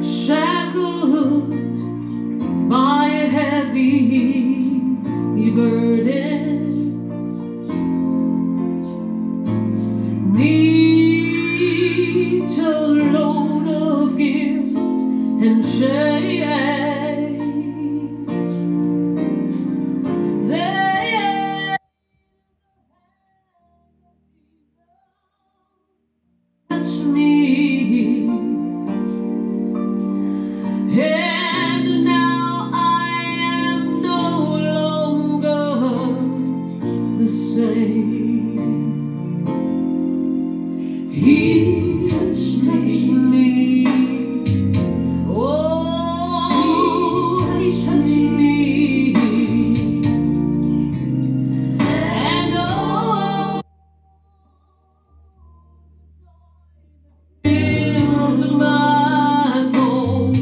shackled by a heavy burden, neath a load of guilt and shame. They touch me, and now I am no longer the same. He touched me. Oh, he touched me. And oh, filled my soul.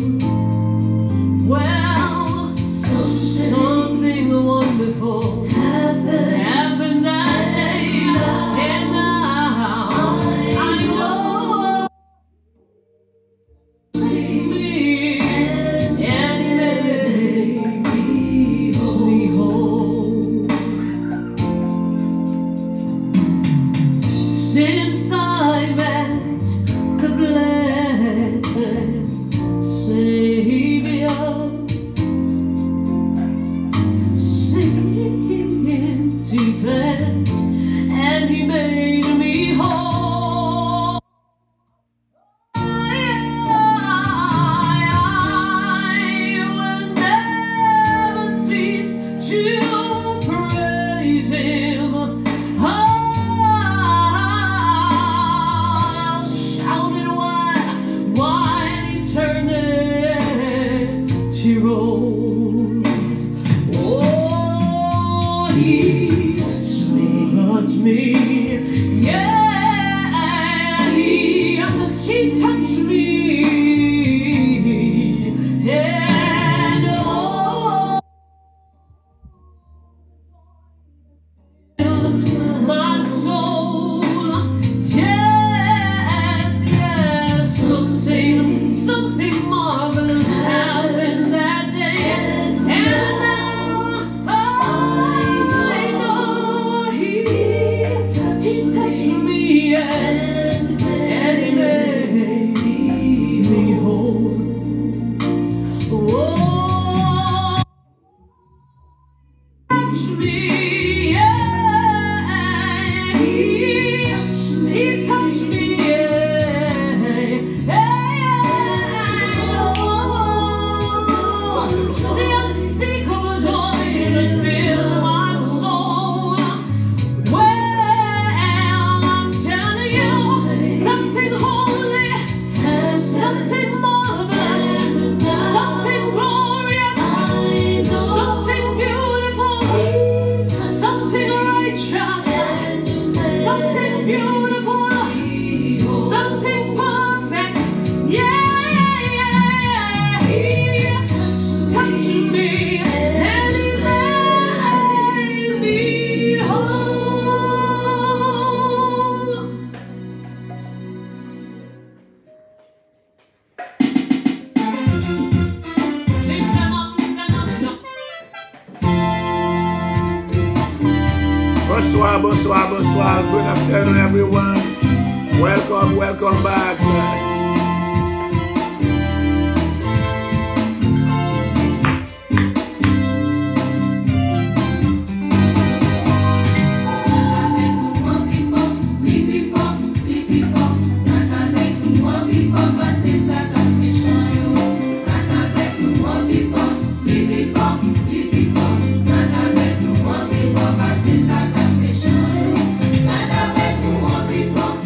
Well, something wonderful happened that day, and now I know me, and He made me whole. Since I met the blessed Savior, sinking empty plant, and He made me whole. I will never cease to praise Him. I'll shout it while eternity rolls. Oh, He touched me, yeah, He touched me, and oh, my soul, yes, yes, something marvelous happened that day, and now I know He touched me, and He made me whole. Oh, touch me, yeah, He touched me, yeah, oh, the unspeakable joy that filled my soul. Well, I'm telling you, something holy, something marvelous, something glorious, something beautiful, something righteous, something beautiful, something perfect. Yeah, He touched me, and He made me whole. Lift them up, lift them up, lift them up. Bonsoir, bonsoir, bonsoir. Good afternoon, everyone. Welcome, welcome back. Before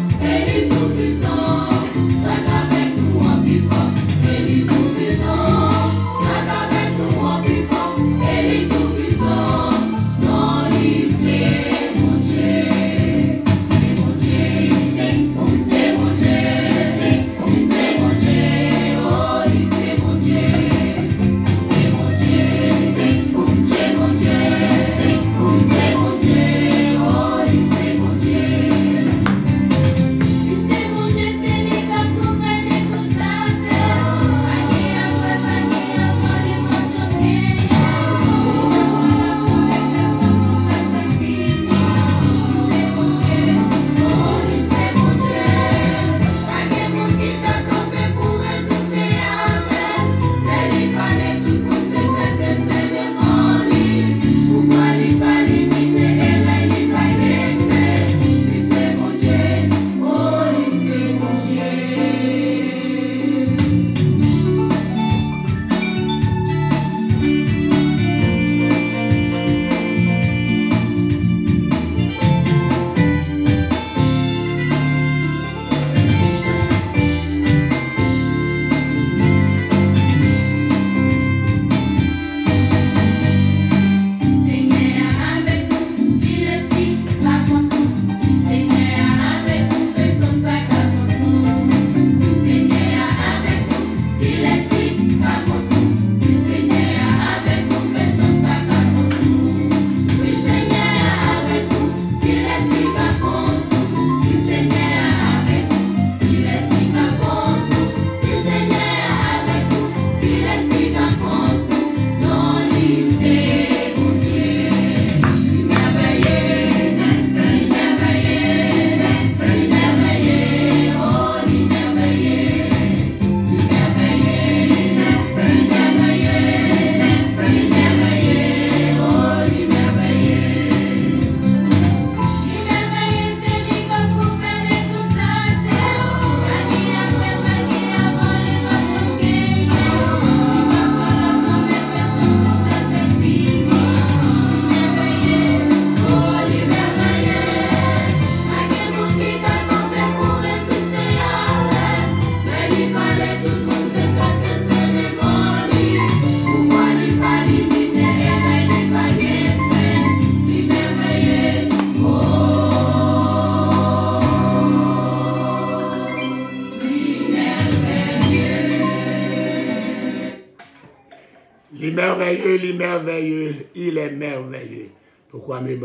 merveilleux, il est merveilleux, il est merveilleux. Pourquoi me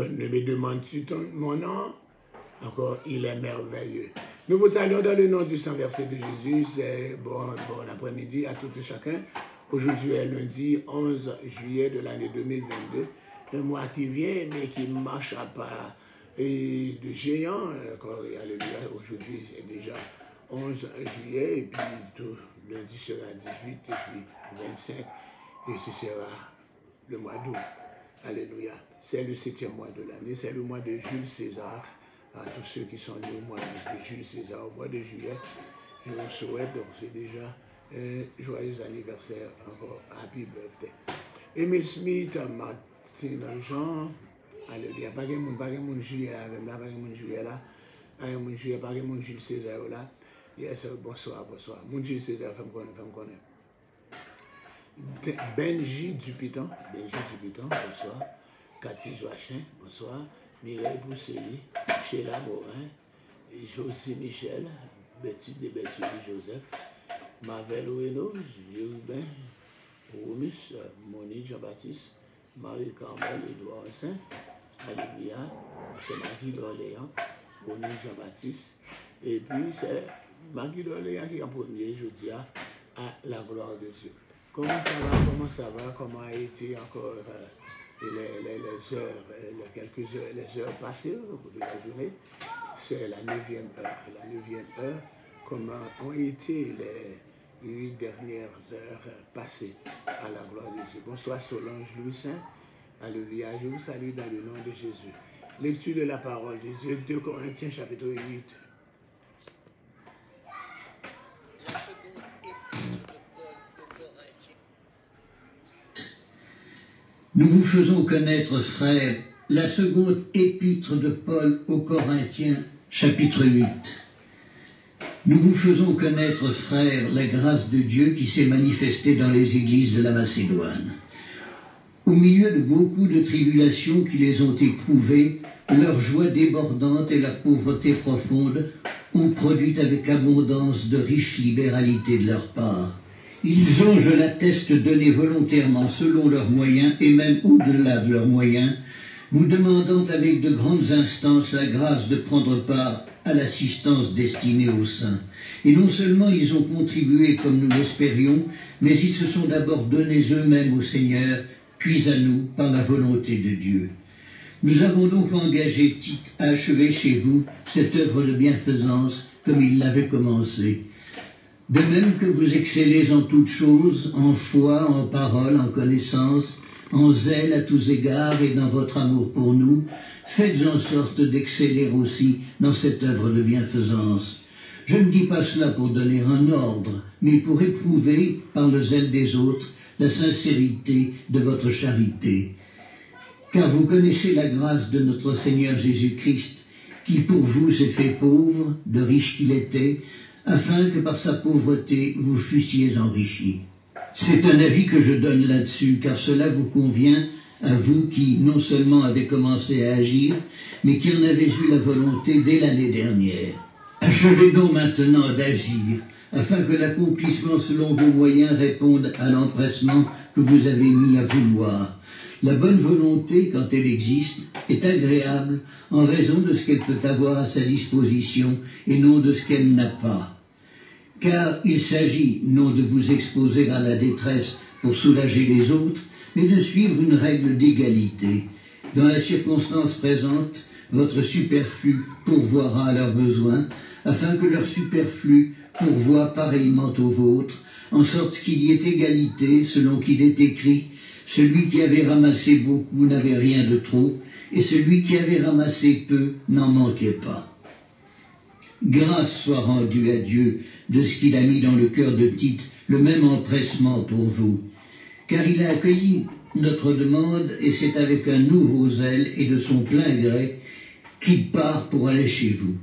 demandes-tu mon nom? Encore, il est merveilleux. Nous vous saluons dans le nom du Saint Verset de Jésus. C'est bon après-midi à tout et chacun. Aujourd'hui est lundi 11 juillet de l'année 2022. Un mois qui vient, mais qui marche à pas de géant. Aujourd'hui, c'est déjà 11 juillet, et puis tout, lundi sera 18, et puis 25, et ce sera le mois d'août. Alléluia. C'est le 7e mois de l'année, c'est le mois de Jules César. À tous ceux qui sont nés au mois de Jules César, au mois de juillet, je vous souhaite, donc c'est déjà un joyeux anniversaire, encore happy birthday. Emile Smith, Martin Jean, alléluia. Pas de monde juillet avec là, pas de monde juillet là, pas de monde juillet, pas de monde Jules César là. Yes, bonsoir. Mon Jules César, femme connaît. Benji Dupiton, bonsoir. Cathy Joachim, bonsoir. Mireille Bousseli, Sheila Morin, Josie Michel, Betty Joseph, Marvel Oueno, Jérubin, Roumus, Monique Jean-Baptiste, Marie-Carmel, Edouard Saint, alléluia, c'est Marie d'Orléans, Monique Jean-Baptiste, et puis c'est Marie d'Orléans qui est en premier, je dis à la gloire de Dieu. Comment ça va, comment a été encore les heures passées de la journée? C'est la 9e heure. Comment ont été les 8 dernières heures passées à la gloire de Dieu? Bonsoir Solange Louis Saint. Alléluia. Je vous salue dans le nom de Jésus. Lecture de la parole de Dieu, 2 Corinthiens chapitre 8. Nous vous faisons connaître, frères, la seconde épître de Paul aux Corinthiens, chapitre 8. Nous vous faisons connaître, frères, la grâce de Dieu qui s'est manifestée dans les églises de la Macédoine. Au milieu de beaucoup de tribulations qui les ont éprouvées, leur joie débordante et leur pauvreté profonde ont produit avec abondance de riches libéralités de leur part. Ils ont, je l'atteste, donné volontairement selon leurs moyens et même au-delà de leurs moyens, vous demandant avec de grandes instances la grâce de prendre part à l'assistance destinée aux saints. Et non seulement ils ont contribué comme nous l'espérions, mais ils se sont d'abord donnés eux-mêmes au Seigneur, puis à nous par la volonté de Dieu. Nous avons donc engagé Tite à achever chez vous cette œuvre de bienfaisance comme il l'avait commencé. De même que vous excellez en toutes choses, en foi, en parole, en connaissance, en zèle à tous égards et dans votre amour pour nous, faites en sorte d'exceller aussi dans cette œuvre de bienfaisance. Je ne dis pas cela pour donner un ordre, mais pour éprouver, par le zèle des autres, la sincérité de votre charité. Car vous connaissez la grâce de notre Seigneur Jésus-Christ, qui pour vous s'est fait pauvre, de riche qu'il était, afin que par sa pauvreté vous fussiez enrichis. C'est un avis que je donne là-dessus, car cela vous convient à vous qui non seulement avez commencé à agir, mais qui en avez eu la volonté dès l'année dernière. Achevez donc maintenant d'agir, afin que l'accomplissement selon vos moyens réponde à l'empressement que vous avez mis à vouloir. La bonne volonté, quand elle existe, est agréable en raison de ce qu'elle peut avoir à sa disposition et non de ce qu'elle n'a pas. Car il s'agit non de vous exposer à la détresse pour soulager les autres, mais de suivre une règle d'égalité. Dans la circonstance présente, votre superflu pourvoira à leurs besoins, afin que leur superflu pourvoie pareillement au vôtre, en sorte qu'il y ait égalité, selon qu'il est écrit, celui qui avait ramassé beaucoup n'avait rien de trop, et celui qui avait ramassé peu n'en manquait pas. Grâce soit rendue à Dieu de ce qu'il a mis dans le cœur de Tite, le même empressement pour vous, car il a accueilli notre demande, et c'est avec un nouveau zèle et de son plein gré qu'il part pour aller chez vous.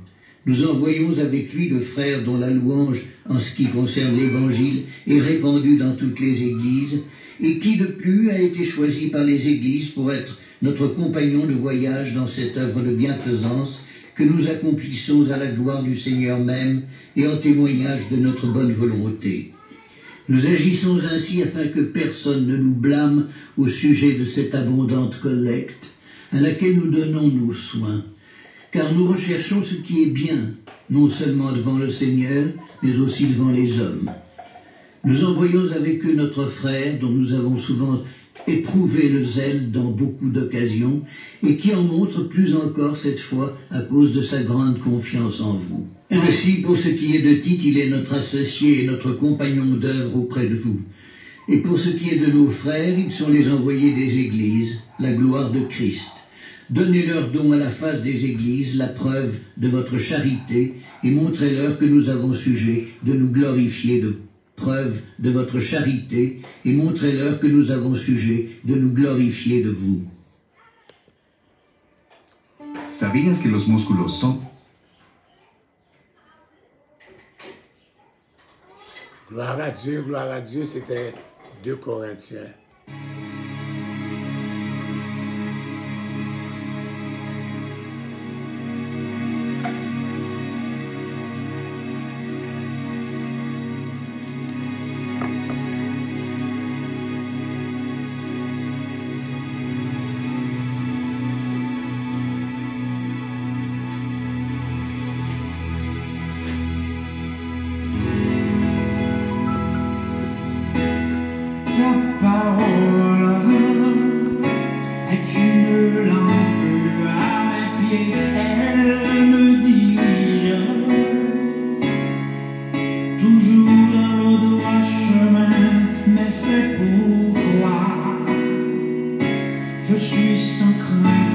Nous envoyons avec lui le frère dont la louange, en ce qui concerne l'Évangile, est répandue dans toutes les églises, et qui de plus a été choisi par les églises pour être notre compagnon de voyage dans cette œuvre de bienfaisance que nous accomplissons à la gloire du Seigneur même et en témoignage de notre bonne volonté. Nous agissons ainsi afin que personne ne nous blâme au sujet de cette abondante collecte à laquelle nous donnons nos soins, car nous recherchons ce qui est bien, non seulement devant le Seigneur, mais aussi devant les hommes. Nous envoyons avec eux notre frère, dont nous avons souvent éprouvé le zèle dans beaucoup d'occasions, et qui en montre plus encore cette fois à cause de sa grande confiance en vous. Ainsi, pour ce qui est de Tite, il est notre associé et notre compagnon d'œuvre auprès de vous. Et pour ce qui est de nos frères, ils sont les envoyés des églises, la gloire de Christ. Donnez-leur donc à la face des églises la preuve de votre charité et montrez-leur que nous avons sujet de nous glorifier de preuve de votre charité et montrez-leur que nous avons sujet de nous glorifier de vous. ¿Sabías que los músculos son? Gloire à Dieu, c'était 2 Corinthiens. Ta parole est une lampe à mes pieds, elle me dirige toujours dans le droit chemin, mais c'est pourquoi je suis sans crainte.